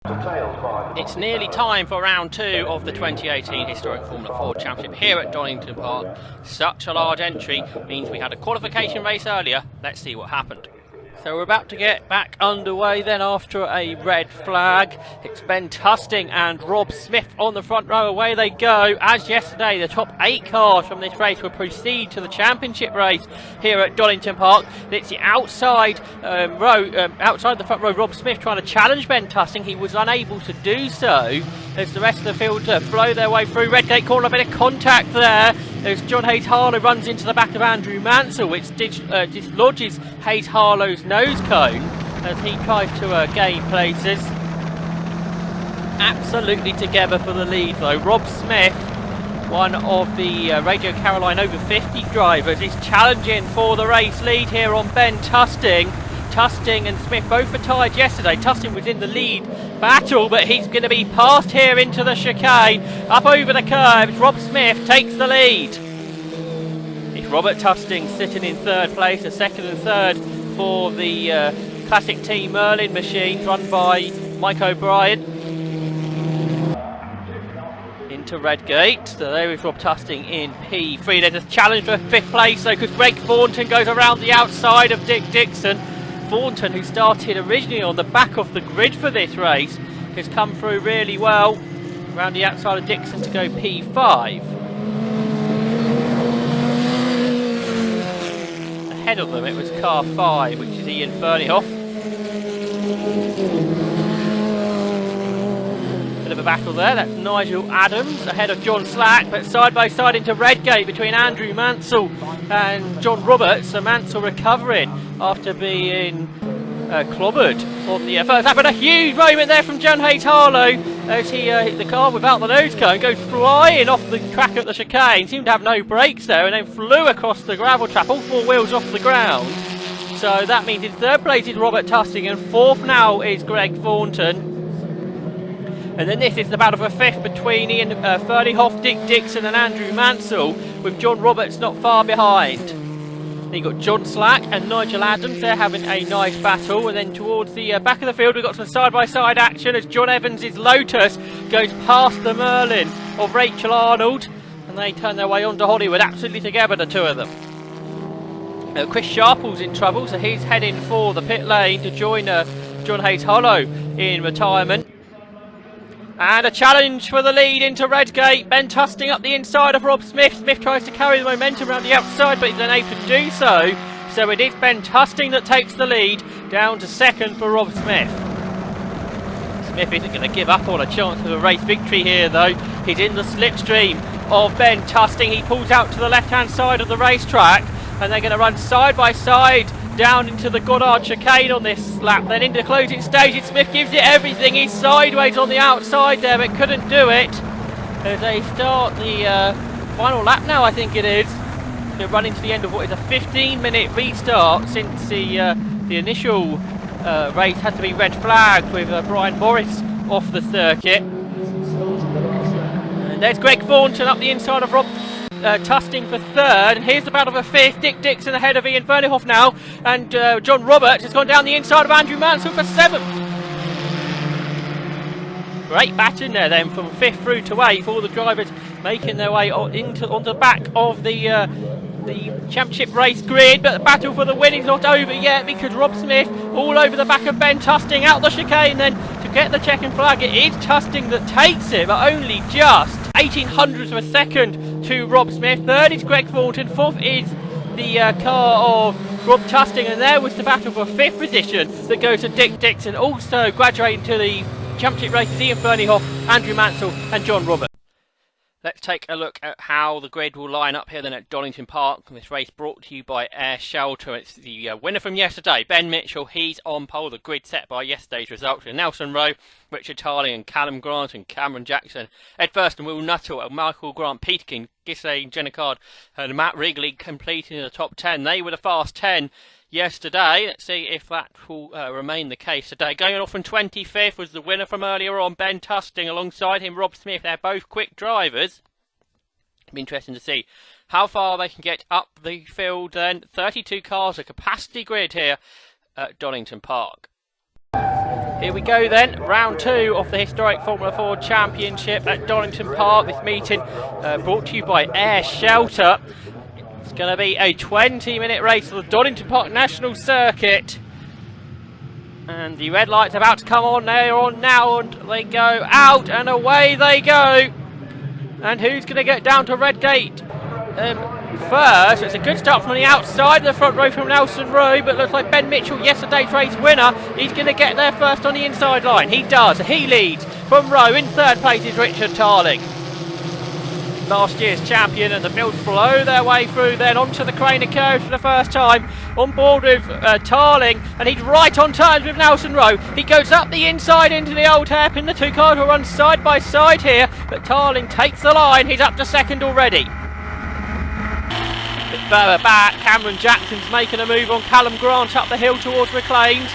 It's nearly time for round 2 of the 2018 Historic Formula 4 Championship here at Donington Park. Such a large entry means we had a qualification race earlier. Let's see what happened. So we're about to get back underway then after a red flag. It's Ben Tusting and Rob Smith on the front row. Away they go. As yesterday, the top 8 cars from this race will proceed to the championship race here at Donington Park. It's the outside outside the front row. Rob Smith trying to challenge Ben Tusting. He was unable to do so as the rest of the field blow their way through. Redgate corner, a bit of contact there. As John Hayes-Harlow runs into the back of Andrew Mansell, which dislodges Hayes-Harlow's nose cone as he tries to gain places. Absolutely together for the lead though. Rob Smith, one of the Radio Caroline over 50 drivers, is challenging for the race lead here on Ben Tusting. Tusting and Smith both were tied yesterday. Tusting was in the lead battle, but he's going to be passed here into the chicane. Up over the curbs, Rob Smith takes the lead. It's Robert Tusting sitting in third place, a second and third for the Classic Team Merlin machines run by Mike O'Brien. Into Redgate, so there is Rob Tusting in P3. There's a challenge for 5th place though, because Greg Thornton goes around the outside of Dick Dixon. Thornton, who started originally on the back of the grid for this race, has come through really well around the outside of Dixon to go P5. Ahead of them it was car 5, which is Ian Ferneyhoff. Bit of a battle there. That's Nigel Adams ahead of John Slack, but side by side into Redgate between Andrew Mansell and John Roberts. So Mansell recovering after being clobbered on the first lap. But a huge moment there from John Hayes-Harlow as he hit the car without the nose cone, goes flying off the track at the chicane, seemed to have no brakes there, and then flew across the gravel trap, all 4 wheels off the ground. So that means in third place is Robert Tusting, and fourth now is Greg Thornton. And then this is the battle for 5th between Ian Ferneyhoff, Dick Dixon and Andrew Mansell, with John Roberts not far behind. Then you've got John Slack and Nigel Adams, they're having a nice battle. And then towards the back of the field we've got some side-by-side action as John Evans' Lotus goes past the Merlin of Rachel Arnold. And they turn their way on to Hollywood, absolutely together the two of them. Chris Sharple's in trouble, so he's heading for the pit lane to join John Hayes-Harlow in retirement. And a challenge for the lead into Redgate. Ben Tusting up the inside of Rob Smith. Smith tries to carry the momentum around the outside, but he's unable to do so. So it is Ben Tusting that takes the lead, down to second for Rob Smith. Smith isn't going to give up on a chance of a race victory here though. He's in the slipstream of Ben Tusting. He pulls out to the left-hand side of the racetrack, and they're going to run side by side down into the Goddard chicane on this lap. Then into closing stages, Smith gives it everything. He's sideways on the outside there, but couldn't do it as they start the final lap now, I think it is. They're running to the end of what is a 15-minute restart since the initial race had to be red flagged with Brian Morris off the circuit. And there's Greg Thornton up the inside of Rob Tusting for third, and here's the battle for 5th. Dick Dixon ahead of Ian Ferneyhoff now, and John Roberts has gone down the inside of Andrew Mansell for 7th. Great batting there then from 5th through to 8th, all the drivers making their way onto the back of the championship race grid. But the battle for the win is not over yet, because Rob Smith all over the back of Ben Tusting out the chicane. Then to get the checkered flag, it is Tusting that takes it, but only just 1800ths of a second to Rob Smith. Third is Greg Thornton, 4th is the car of Rob Tusting, and there was the battle for 5th position that goes to Dick Dixon. Also graduating to the championship races, Ian Ferneyhoff, Andrew Mansell and John Roberts. Let's take a look at how the grid will line up here then at Donington Park. This race brought to you by Air Shelter. It's the winner from yesterday, Ben Mitchell. He's on pole. The grid set by yesterday's results with Nelson Rowe, Richard Tarling and Callum Grant and Cameron Jackson, Ed Thurston, Will Nuttall, Michael Grant, Peter King, Ghislaine Jennicard and Matt Wrigley completing the top 10. They were the fast 10 yesterday. Let's see if that will remain the case today. Going off from 25th was the winner from earlier on, Ben Tusting. Alongside him, Rob Smith. They're both quick drivers. It'll be interesting to see how far they can get up the field then. 32 cars, a capacity grid here at Donington Park. Here we go then, round 2 of the historic Formula 4 Championship at Donington Park. This meeting brought to you by Air Shelter. It's going to be a 20-minute race for the Donington Park National Circuit. And the red light's about to come on. They're on now, and they go out, and away they go. And who's going to get down to Redgate first? It's a good start from the outside, the front row from Nelson Rowe, but looks like Ben Mitchell, yesterday's race winner, he's going to get there first on the inside line. He does. He leads from Rowe. In third place is Richard Tarling, last year's champion, and the field flow their way through then onto the Craner curve for the first time, on board with Tarling, and he's right on terms with Nelson Rowe. He goes up the inside into the old hairpin. The two cars will run side by side here, but Tarling takes the line. He's up to second already. Bit further back, Cameron Jackson's making a move on Callum Grant up the hill towards McLean's.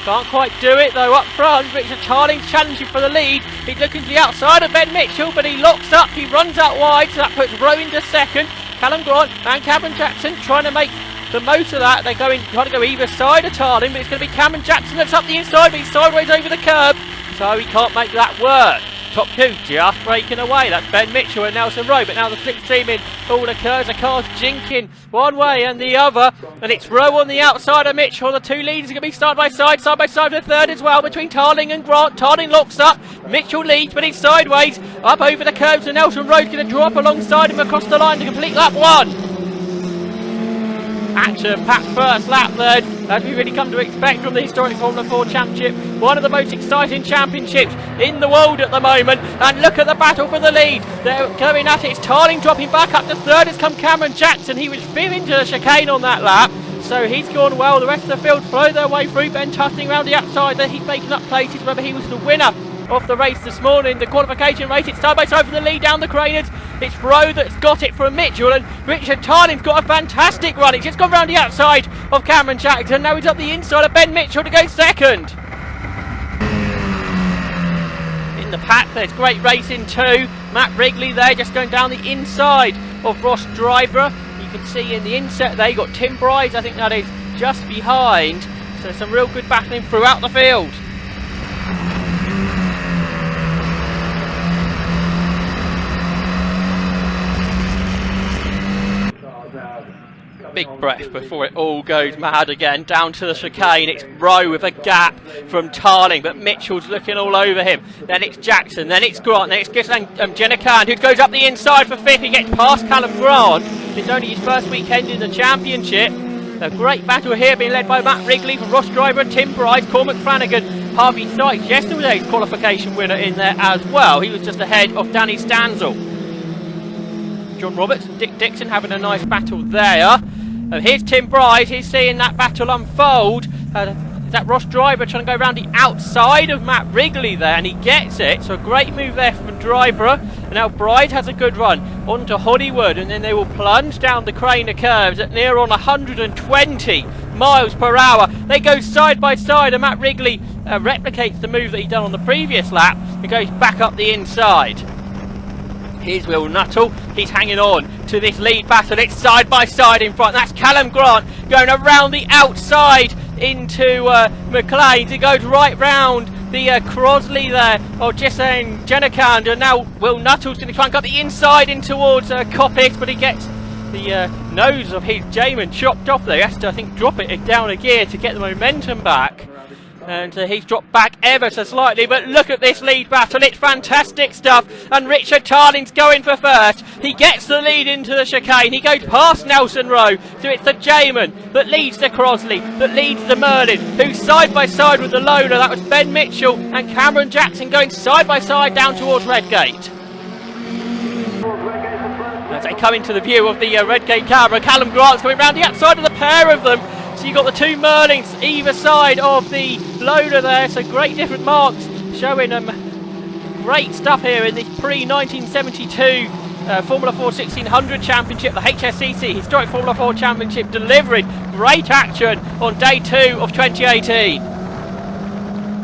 Can't quite do it though up front. Richard Tarling's challenging for the lead. He's looking to the outside of Ben Mitchell, but he locks up. He runs out wide, so that puts Rowe into second. Callum Grant and Cameron Jackson trying to make the most of that. They're trying to go either side of Tarling, but it's going to be Cameron Jackson that's up the inside, but he's sideways over the curb, so he can't make that work. Top two just breaking away. That's Ben Mitchell and Nelson Rowe, but now the slipstreaming all occurs. The car's jinking one way and the other, and it's Rowe on the outside of Mitchell. The two leaders are going to be side by side for the third as well, between Tarling and Grant. Tarling locks up, Mitchell leads, but he's sideways up over the curbs, and Nelson Rowe's going to draw up alongside him across the line to complete lap one. Action-packed first lap then, as we really come to expect from the historic Formula 4 Championship. One of the most exciting championships in the world at the moment. And look at the battle for the lead. They're going at it. It's Tarling dropping back up to third. Has come Cameron Jackson. He was veering to the chicane on that lap, so he's gone well. The rest of the field flow their way through. Ben Tusting around the outside there. He's making up places. Remember, he was the winner of the race this morning, the qualification race. It's side by side for the lead down the Craners. It's Rowe that's got it from Mitchell, and Richard Tarling's got a fantastic run. He's just gone round the outside of Cameron Jackson. Now he's up the inside of Ben Mitchell to go second. In the pack there's great racing too. Matt Wrigley there just going down the inside of Ross Driver. You can see in the inset there you got Tim Bryce, I think that is just behind. So some real good battling throughout the field. Big breath before it all goes mad again. Down to the chicane. It's Rowe with a gap from Tarling, but Mitchell's looking all over him. Then it's Jackson, then it's Grant, then it's Jenican, who goes up the inside for fifth. He gets past Callum Grant. It's only his first weekend in the championship. A great battle here being led by Matt Wrigley from Ross Driver, Tim Bryce, Cormac Flanagan, Harvey Sykes, yesterday's qualification winner in there as well. He was just ahead of Danny Stanzel. John Roberts and Dick Dixon having a nice battle there. Here's Tim Bryce. He's seeing that battle unfold. Is that Ross Driver trying to go around the outside of Matt Wrigley there, and he gets it. So a great move there from Driver. And now Bryce has a good run onto Hollywood, and then they will plunge down the Craner curves at near on 120 miles per hour. They go side by side, and Matt Wrigley replicates the move that he done on the previous lap. He goes back up the inside. Here's Will Nuttall. He's hanging on to this lead battle. It's side by side in front. That's Callum Grant going around the outside into McLean's. It goes right round the Crosley there, or just saying Jenican, and now Will Nuttall's going to try and cut the inside in towards Coppis, but he gets the nose of his Jamin chopped off there. He has to, I think, drop it down a gear to get the momentum back. And he's dropped back ever so slightly, but look at this lead battle. It's fantastic stuff, and Richard Tarling's going for first. He gets the lead into the chicane. He goes past Nelson Rowe, so it's the Jamin that leads the Crosley, that leads the Merlin, who's side by side with the loader. That was Ben Mitchell and Cameron Jackson going side by side down towards Redgate. As they come into the view of the Redgate camera, Callum Grant's coming round the outside of the pair of them. So you've got the two Merlins either side of the loader there, so great different marks showing great stuff here in this pre-1972 Formula 4 1600 Championship, the HSCC Historic Formula 4 Championship, delivering great action on day 2 of 2018.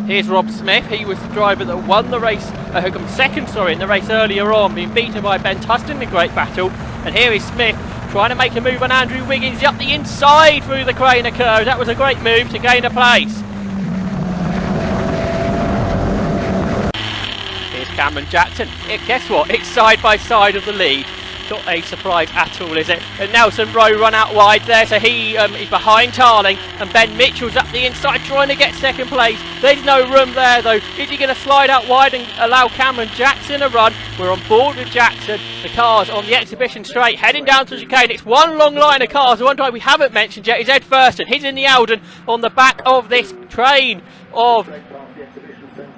Here's Rob Smith. He was the driver that won the race, who came second, in the race earlier on, being beaten by Ben Tustin in a great battle. And here is Smith trying to make a move on Andrew Wiggins. He's up the inside through the Craner curve. That was a great move to gain a place. Cameron Jackson. Guess what? It's side by side of the lead. Not a surprise at all, is it? And Nelson Rowe run out wide there, so he is behind Tarling, and Ben Mitchell's up the inside trying to get second place. There's no room there though. Is he going to slide out wide and allow Cameron Jackson a run? We're on board with Jackson. The cars on the exhibition straight heading down to the chicane. It's one long line of cars. The one guy we haven't mentioned yet is Ed Thurston. He's in the Alden on the back of this train of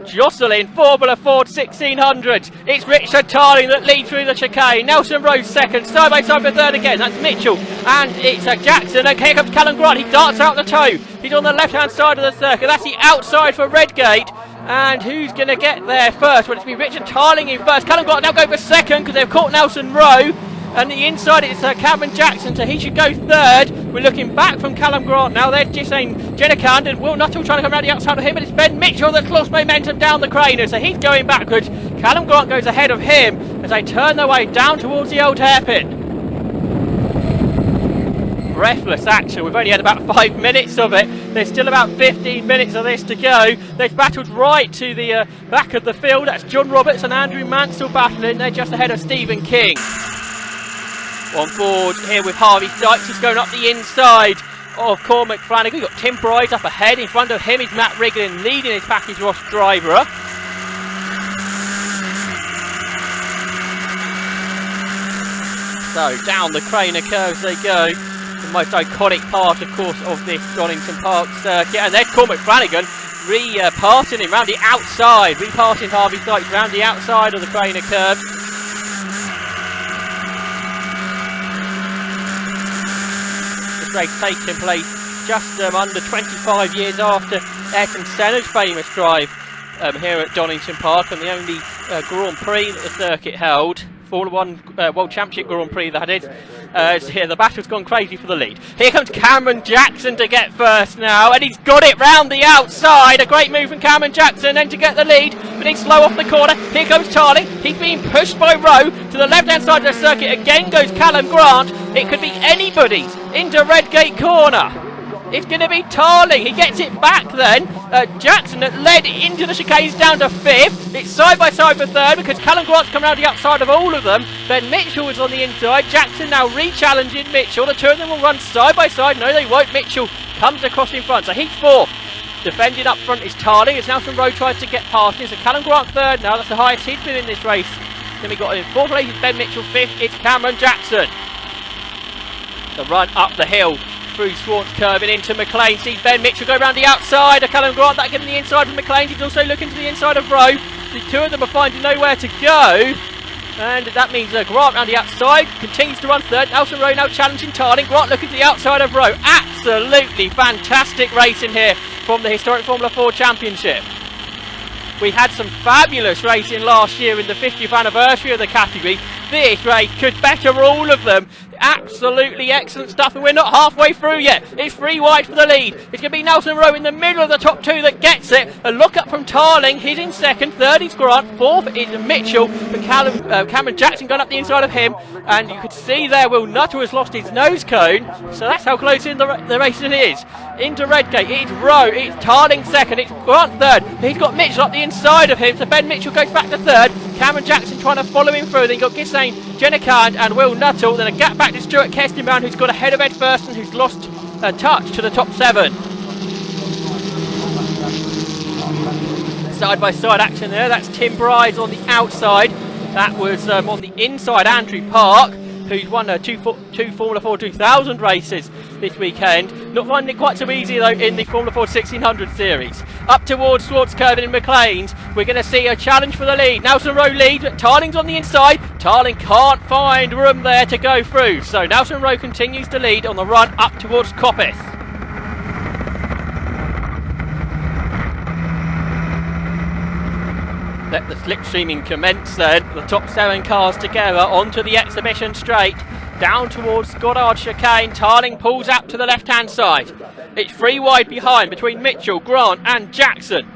Jocelyn Formula Ford 1600. It's Richard Tarling that leads through the chicane. Nelson Rowe second, side by side for third again. That's Mitchell, and it's Jackson. And here comes Callum Grant. He darts out the toe. He's on the left-hand side of the circuit. That's the outside for Redgate. And who's going to get there first? Well, it's going to be Richard Tarling in first. Callum Grant now go for second because they've caught Nelson Rowe. And the inside it's Cameron Jackson, so he should go third. We're looking back from Callum Grant now. They're just saying Jenna Cand and Will Nuttall trying to come around the outside of him, but it's Ben Mitchell that's lost momentum down the craner, so he's going backwards. Callum Grant goes ahead of him as they turn their way down towards the old hairpin. Breathless action. We've only had about 5 minutes of it. There's still about 15 minutes of this to go. They've battled right to the back of the field. That's John Roberts and Andrew Mansell battling. They're just ahead of Stephen King. On board here with Harvey Dykes, who's going up the inside of Cormac Flanagan. We've got Tim Bryce up ahead. In front of him is Matt Riggin leading his package Ross driver. So down the Craner curves they go. The most iconic part, of course, of this Donington Park circuit. And there's Cormac Flanagan passing him round the outside, repassing Harvey Dykes round the outside of the Craner curve. Race taking place just under 25 years after Ayrton Senna's famous drive here at Donington Park, and the only Grand Prix that the circuit held, Formula 1 World Championship Grand Prix that is. So here the battle's gone crazy for the lead. Here comes Cameron Jackson to get first now, and he's got it round the outside. A great move from Cameron Jackson then to get the lead, but he's slow off the corner. Here goes Tarling. He's being pushed by Rowe to the left-hand side of the circuit. Again goes Callum Grant. It could be anybody's into Redgate corner. It's going to be Tarling. He gets it back then. Jackson that led into the chicanes down to fifth. It's side by side for third because Callum Grant's come around the outside of all of them. Ben Mitchell was on the inside. Jackson now re-challenging Mitchell. The two of them will run side by side. No, they won't. Mitchell comes across in front. So he's fourth. Defending up front is Tarling as Nelson Rowe tries to get past him. So Callum Grant third now. That's the highest he's been in this race. Then we got in fourth place is Ben Mitchell. Fifth, it's Cameron Jackson. The run up the hill through Swartz curving into McLean. See Ben Mitchell go round the outside of Callum Grant. That gives him the inside from McLean. He's also looking to the inside of Rowe. The two of them are finding nowhere to go. And that means Grant round the outside continues to run third. Nelson Rowe now challenging Tarling. Grant looking to the outside of Rowe. Absolutely fantastic racing here from the historic Formula 4 Championship. We had some fabulous racing last year in the 50th anniversary of the category. This race could better all of them. Absolutely excellent stuff, and we're not halfway through yet. It's 3 wide for the lead. It's going to be Nelson Rowe in the middle of the top two that gets it. A look up from Tarling. He's in second. Third is Grant. Fourth is Mitchell. And Cameron Jackson going up the inside of him. And you could see there Will Nuttall has lost his nose cone. So that's how close in the race it is. Into Redgate. It's Rowe. It's Tarling second. It's Grant third. He's got Mitchell up the inside of him. So Ben Mitchell goes back to third. Cameron Jackson trying to follow him through. Then you've got Ghislaine Jennicard and Will Nuttall. Then a gap back to Stuart Kestenbaum, who's got ahead of Ed Thurston, who's lost a touch to the top 7. Side by side action there. That's Tim Bryce on the outside. That was on the inside Andrew Park, who's won two Formula 4 2000 races this weekend. Not finding it quite so easy though in the Formula 4 1600 series. Up towards Swartz curving in McLean's. We're going to see a challenge for the lead. Nelson Rowe leads, but Tarling's on the inside. Tarling can't find room there to go through. So Nelson Rowe continues to lead on the run up towards Coppice. Let the slipstreaming commence then. The top 7 cars together onto the exhibition straight. Down towards Goddard chicane. Tarling pulls out to the left hand side. It's 3 wide behind between Mitchell, Grant and Jackson.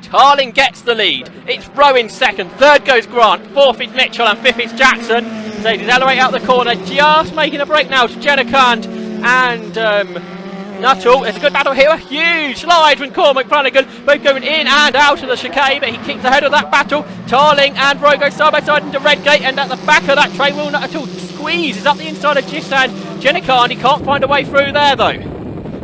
Tarling gets the lead. It's Rowe in second. Third goes Grant. Fourth is Mitchell and fifth is Jackson. They accelerate out the corner. Just making a break now to Jenna Kant and Nuttall, it's a good battle here, a huge slide from Cormac Flanagan, both going in and out of the chicane, but he keeps ahead of that battle. Tarling and Rowe go side by side into Redgate, and at the back of that train, Will Nuttall squeezes up the inside of Gistan Jenikan. He can't find a way through there though.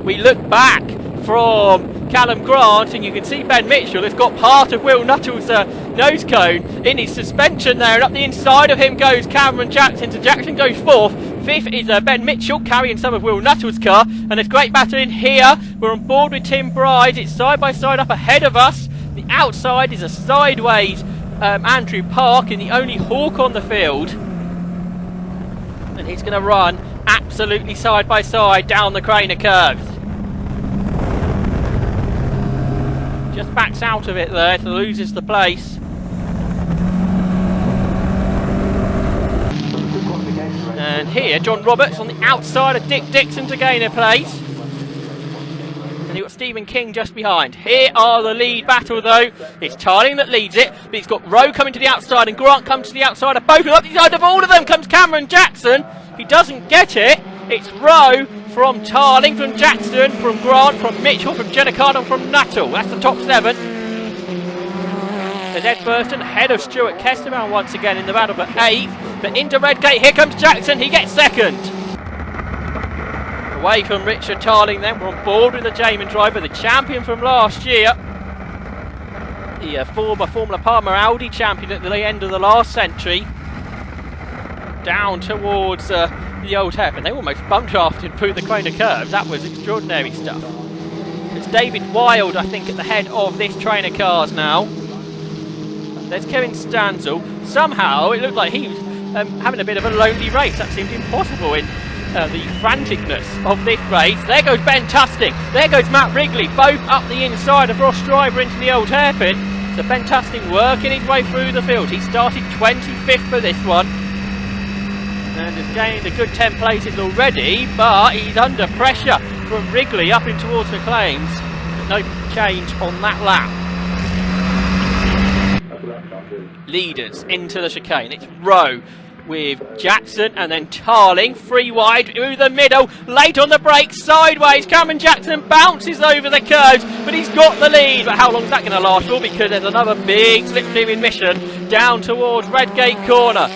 We look back from Callum Grant, and you can see Ben Mitchell has got part of Will Nuttall's nose cone in his suspension there, and up the inside of him goes Cameron Jackson, so Jackson goes fourth. Fifth is Ben Mitchell carrying some of Will Nuttall's car, and there's great battle in here. We're on board with Tim Bride. It's side by side up ahead of us. The outside is a sideways Andrew Park, and the only hawk on the field, and he's going to run absolutely side by side down the Craner curves. Just backs out of it there, so loses the place. And here, John Roberts on the outside of Dick Dixon to gain a place. And you've got Stephen King just behind. Here are the lead battle though. It's Tarling that leads it, but he's got Rowe coming to the outside and Grant comes to the outside of both. And up the side of all of them comes Cameron Jackson. He doesn't get it. It's Rowe from Tarling, from Jackson, from Grant, from Mitchell, from Jenikan and from Nuttall. That's the top seven. There's Ed Thurston ahead of Stuart Kesterman once again in the battle for 8th. But into Redgate, here comes Jackson, he gets second. Away from Richard Tarling then, we're on board with the Jamin driver, the champion from last year. The former Formula Palmer Audi champion at the end of the last century. Down towards the old Hep, and they almost bumped after him through the Craner curves. That was extraordinary stuff. It's David Wild, I think, at the head of this train of cars now. There's Kevin Stanzel. Somehow it looked like he was having a bit of a lonely race. That seemed impossible in the franticness of this race. There goes Ben Tusting. There goes Matt Wrigley, both up the inside of Ross Driver into the old hairpin. So Ben Tusting working his way through the field. He started 25th for this one, and has gained a good 10 places already, but he's under pressure from Wrigley up in towards the claims. But no change on that lap. Leaders into the chicane. It's Rowe with Jackson and then Tarling, 3 wide through the middle, late on the brakes, sideways. Cameron Jackson bounces over the curves, but he's got the lead. But how long is that going to last for? Because there's another big slipstream mission down towards Redgate corner.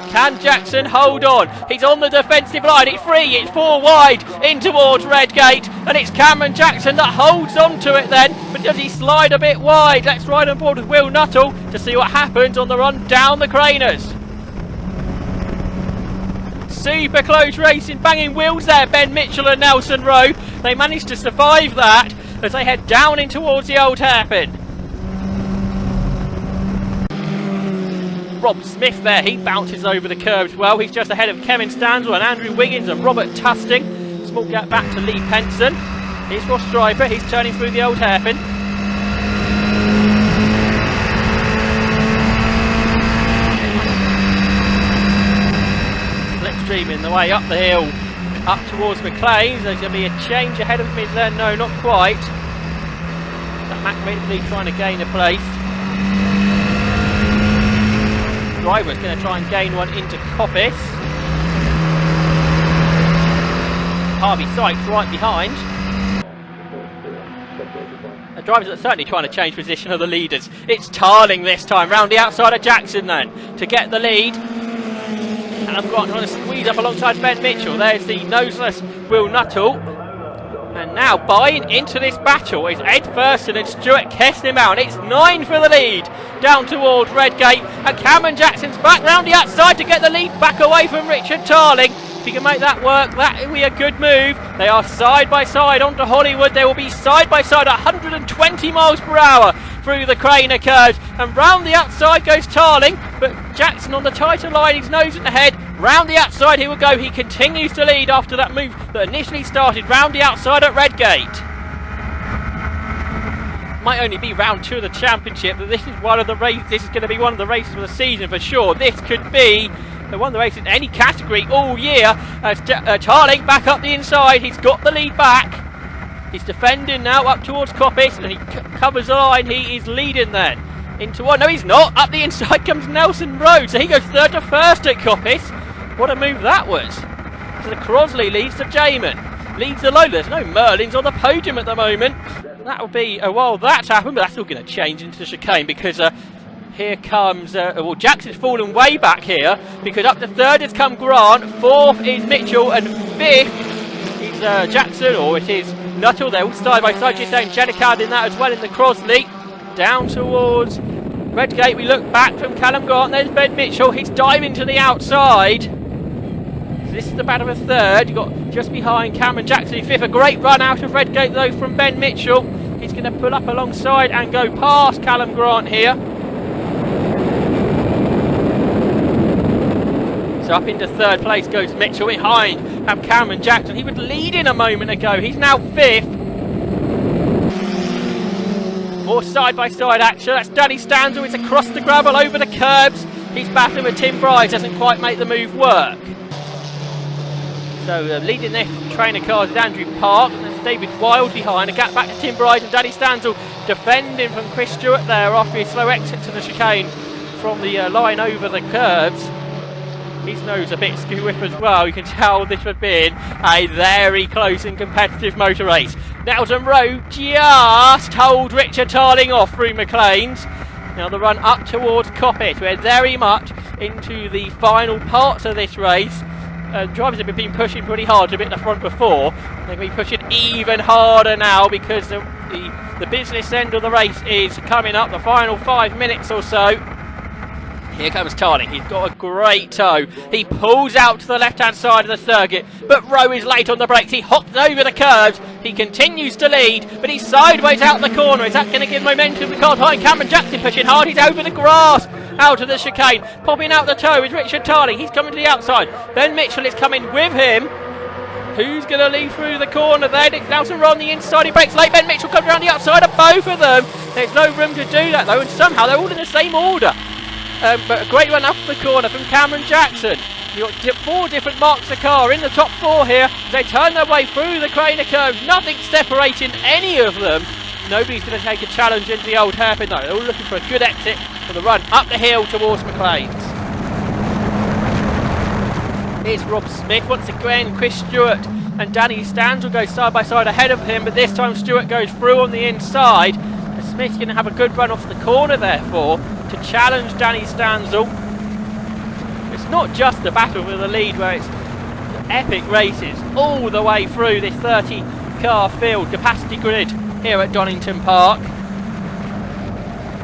Can Jackson hold on? He's on the defensive line. It's 3, it's 4 wide in towards Redgate, and it's Cameron Jackson that holds on to it then. But does he slide a bit wide? Let's ride on board with Will Nuttall to see what happens on the run down the Craners. Super close racing, banging wheels there, Ben Mitchell and Nelson Rowe. They managed to survive that as they head down in towards the old hairpin. Rob Smith there, he bounces over the curves well. He's just ahead of Kevin Stanzel and Andrew Wiggins and Robert Tusting. Small gap back to Lee Penson. Here's Ross Striper, he's turning through the old hairpin. Slipstreaming the way up the hill, up towards McLean's. There's going to be a change ahead of me there. No, not quite. That Mac Ridley trying to gain a place. Driver's going to try and gain one into Coppice. Harvey Sykes right behind. The drivers are certainly trying to change position of the leaders. It's Tarling this time, round the outside of Jackson then, to get the lead. And I've got trying to squeeze up alongside Ben Mitchell. There's the noseless Will Nuttall. And now buying into this battle is Ed Thurston and Stuart Kesterman. It's 9 for the lead down towards Redgate, and Cameron Jackson's back round the outside to get the lead back away from Richard Tarling. If he can make that work, that will be a good move. They are side by side onto Hollywood. They will be side by side 120 miles per hour through the Craner curves, and round the outside goes Tarling, but Jackson on the tighter line, his nose at the head. Round the outside he will go. He continues to lead after that move that initially started round the outside at Redgate. Might only be round 2 of the championship, but this is one of the races. This is going to be one of the races of the season for sure. This could be one of the races in any category all year. Tarling back up the inside. He's got the lead back. He's defending now up towards Coppice, and he covers the line. He is leading then into one. No, he's not. Up the inside comes Nelson Rowe, so he goes 3rd to 1st at Coppice. What a move that was. So the Crosley leads to Jamin. leads the load. There's no Merlins on the podium at the moment. That will be a while that's happened, but that's all going to change into the chicane because here comes, well, Jackson's fallen way back here because up to third has come Grant, fourth is Mitchell, and fifth is Jackson, or it is Nuttall. They're all side by side, just saying Jenicard in that as well in the Crosley. Down towards Redgate, we look back from Callum Grant, there's Ben Mitchell, he's diving to the outside. So this is the battle of third. You've got just behind Cameron Jackson in fifth. A great run out of Redgate though from Ben Mitchell. He's going to pull up alongside and go past Callum Grant here. So up into third place goes Mitchell. Behind have Cameron Jackson. He was leading a moment ago. He's now fifth. More side-by-side action. That's Danny Stanzel. It's across the gravel, over the curbs. He's battling with Tim Bryce. Doesn't quite make the move work. So leading this trainer car is Andrew Park. And there's David Wild behind. A gap back to Tim Bryce and Danny Stanzel defending from Chris Stewart there after his slow exit to the chicane from the line over the curbs. His nose a bit skew whip as well. You can tell this would have been a very close and competitive motor race. Nelson Rowe just hold Richard Tarling off through McLean's. Now the run up towards Coppet. We're very much into the final parts of this race. Drivers have been pushing pretty hard to bit the front before. They're going to be pushing even harder now because the business end of the race is coming up, the final 5 minutes or so. Here comes Tarling. He's got a great toe. He pulls out to the left-hand side of the circuit, but Rowe is late on the brakes. He hopped over the curves. He continues to lead, but he's sideways out the corner. Is that going to give momentum to the car behind? Cameron Jackson pushing hard. He's over the grass, out of the chicane. Popping out the toe is Richard Tarling. He's coming to the outside. Ben Mitchell is coming with him. Who's going to lead through the corner there? It's Nelson Rowe on the inside. He breaks late. Ben Mitchell comes around the outside of both of them. There's no room to do that, though, and somehow they're all in the same order. But a great run up the corner from Cameron Jackson. You've got 4 different marks of car in the top 4 here. They turn their way through the Craner curve. Nothing separating any of them. Nobody's going to take a challenge into the old hairpin though. They're all looking for a good exit for the run up the hill towards McLean's. Here's Rob Smith once again. Chris Stewart and Danny Stanzel will go side by side ahead of him, but this time Stewart goes through on the inside. And Smith's going to have a good run off the corner therefore to challenge Danny Stanzel. It's not just the battle for the lead where it's epic races all the way through this 30 car field capacity grid here at Donington Park.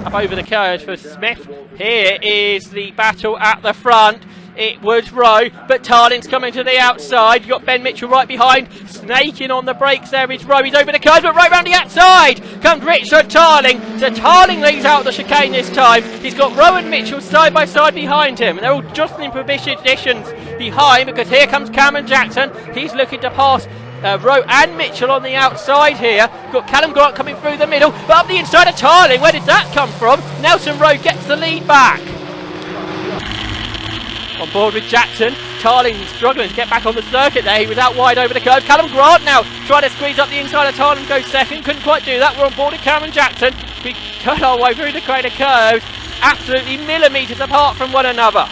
Up over the curves for Smith. Here is the battle at the front. It was Rowe, but Tarling's coming to the outside. You've got Ben Mitchell right behind, snaking on the brakes. There is Rowe. He's over the curves, but right round the outside comes Richard Tarling. So Tarling leads out the chicane this time. He's got Rowe and Mitchell side by side behind him, and they're all jostling for positions behind because here comes Cameron Jackson. He's looking to pass Rowe and Mitchell on the outside here. You've got Callum Grant coming through the middle, but up the inside of Tarling. Where did that come from? Nelson Rowe gets the lead back. On board with Jackson. Tarling struggling to get back on the circuit there. He was out wide over the curve. Callum Grant now trying to squeeze up the inside of Tarling, goes second. Couldn't quite do that. We're on board with Cameron Jackson. We cut our way through the Craner curves, absolutely millimetres apart from one another.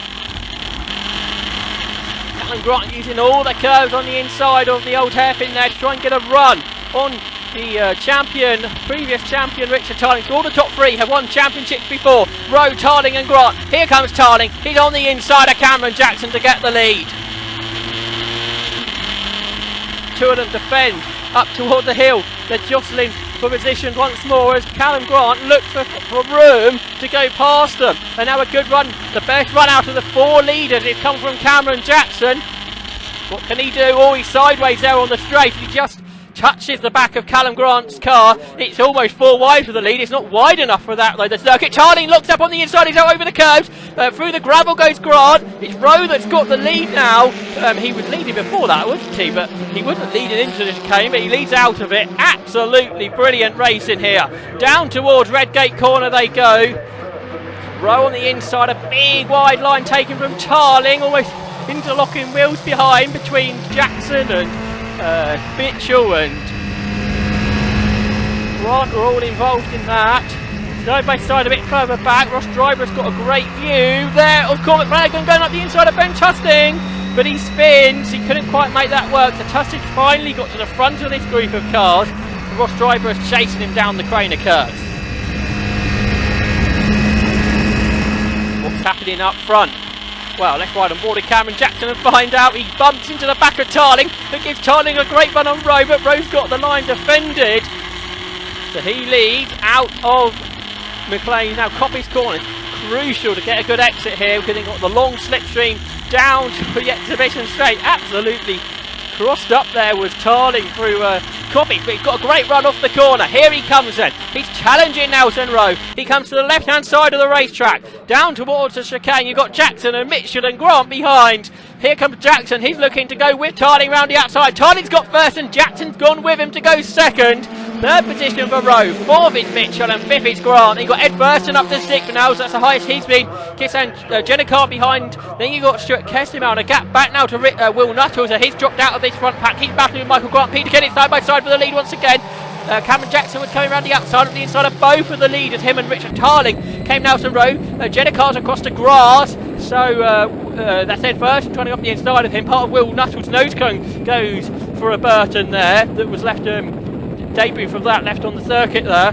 Callum Grant using all the curves on the inside of the old hairpin there to try and get a run on the previous champion Richard Tarling. So all the top 3 have won championships before. Rowe, Tarling and Grant. Here comes Tarling. He's on the inside of Cameron Jackson to get the lead. 2 of them defend up toward the hill. They're jostling for position once more as Callum Grant looks for room to go past them. And now a good run. The best run out of the 4 leaders has come from Cameron Jackson. What can he do? Oh, he's sideways there on the straight. He just touches the back of Callum Grant's car. It's almost 4 wide for the lead. It's not wide enough for that though. The circuit. Tarling looks up on the inside. He's out over the curves. Through the gravel goes Grant. It's Rowe that's got the lead now. He was leading before that, wasn't he? But he wasn't leading into this chicane, but he leads out of it. Absolutely brilliant racing here. Down towards Redgate corner they go. Rowe on the inside. A big wide line taken from Tarling. Almost interlocking wheels behind between Jackson and Mitchell and Grant are all involved in that. Side by side a bit further back. Ross Driver's got a great view there of Cormac Flanagan going up the inside of Ben Tusting. but he spins. He couldn't quite make that work. The Tustage finally got to the front of this group of cars. Ross Driver is chasing him down the Craner curves. What's happening up front? Well, let's ride on board of Cameron Jackson and find out. He bumps into the back of Tarling. That gives Tarling a great run on Rowe, but Rowe's got the line defended. So he leads out of McLean. Now Coppy's corner. Crucial to get a good exit here because they've got the long slipstream down to the exhibition straight. Absolutely crossed up there was Tarling through Coppy, but he's got a great run off the corner. Here he comes then. He's challenging Nelson Rowe. He comes to the left-hand side of the racetrack, down towards the chicane. You've got Jackson and Mitchell and Grant behind. Here comes Jackson. He's looking to go with Tarling round the outside. Tarling's got first and Jackson's gone with him to go second. Third position for Rowe, fourth is Mitchell and fifth is Grant. You've got Ed Thurston up to sixth now, so that's the highest he's been. Kiss and Jenna Carr behind. Then you've got Stuart Kesselman on a gap back now to Will Nuttall, so he's dropped out of this front pack. He's battling with Michael Grant. Peter Kennett side by side for the lead once again. Cameron Jackson was coming around the outside, on the inside of both of the leaders. Him and Richard Tarling came Nelson Rowe. Jenna Carr's across the grass, so that's Ed Thurston trying to go up the inside of him. Part of Will Nuttall's nose cone goes for a Burton there that was left debut from that left on the circuit there.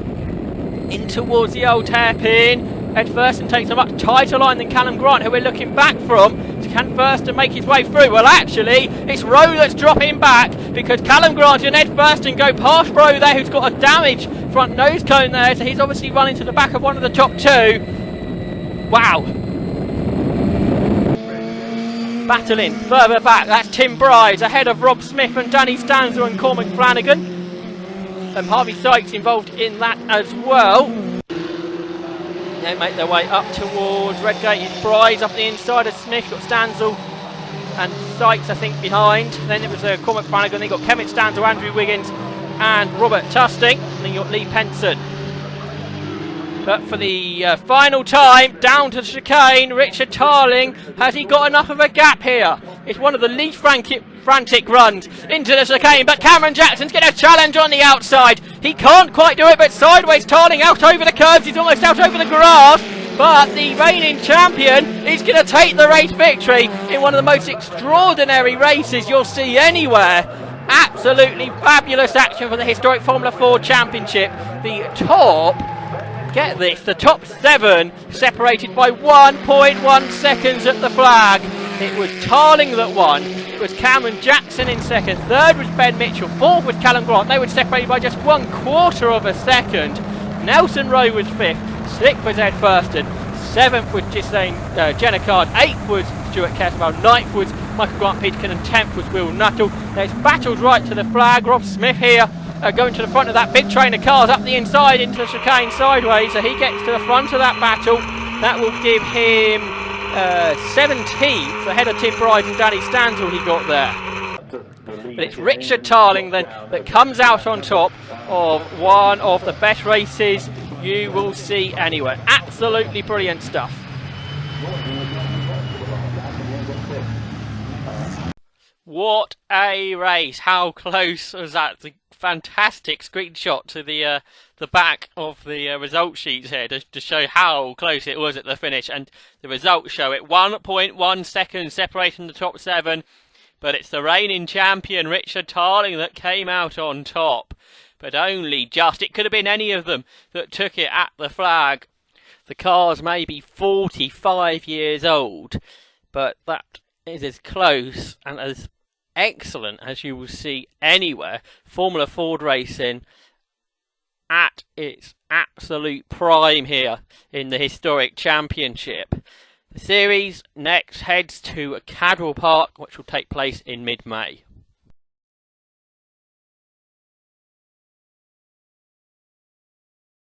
In towards the old hairpin. Ed Thurston takes a much tighter line than Callum Grant, who we're looking back from. Can Thurston make his way through? Well, actually, it's Rowe that's dropping back because Callum Grant and Ed Thurston go past Rowe there, who's got a damaged front nose cone there, so he's obviously running to the back of one of the top two. Wow. Battling further back, that's Tim Bryce ahead of Rob Smith and Danny Stanzel and Cormac Flanagan. Harvey Sykes involved in that as well. They make their way up towards Redgate. It's Bryce up the inside of Smith. Got Stanzel and Sykes, I think, behind. Then it was Cormac Flanagan. They got Kevin Stanzel, Andrew Wiggins, and Robert Tusting. And then you got Lee Penson. But for the final time, down to the chicane, Richard Tarling. Has he got enough of a gap here? It's one of the least frantic runs into the chicane, but Cameron Jackson's getting a challenge on the outside. He can't quite do it, but sideways Tarling out over the curves. He's almost out over the grass, but the reigning champion is going to take the race victory in one of the most extraordinary races you'll see anywhere. Absolutely fabulous action for the historic Formula 4 Championship. The top, get this, the top 7 separated by 1.1 seconds at the flag. It was Tarling that won. It was Cameron Jackson in second. Third was Ben Mitchell. Fourth was Callum Grant. They were separated by just 1/4 of a second. Nelson Rowe was fifth. Sixth was Ed Thurston. Seventh was Jenna Card. Eighth was Stuart Kesselman. Ninth was Michael Grant Peterkin. And 10th was Will Nuttall. There's battled right to the flag. Rob Smith here going to the front of that big train of cars up the inside into the chicane sideways. So he gets to the front of that battle. That will give him 17th ahead of Tim Bryce and Danny Stanzel he got there. But it's Richard Tarling then that comes out on top of one of the best races you will see anywhere. Absolutely brilliant stuff. What a race. How close was that? The fantastic screenshot to the back of the result sheets here to show how close it was at the finish, and the results show it 1.1 seconds separating the top 7, but it's the reigning champion Richard Tarling that came out on top, but only just. It could have been any of them that took it at the flag. The car's maybe 45 years old, but that is as close and as excellent as you will see anywhere. Formula Ford racing at its absolute prime here in the historic championship. The series next heads to Cadwell Park, which will take place in mid-May.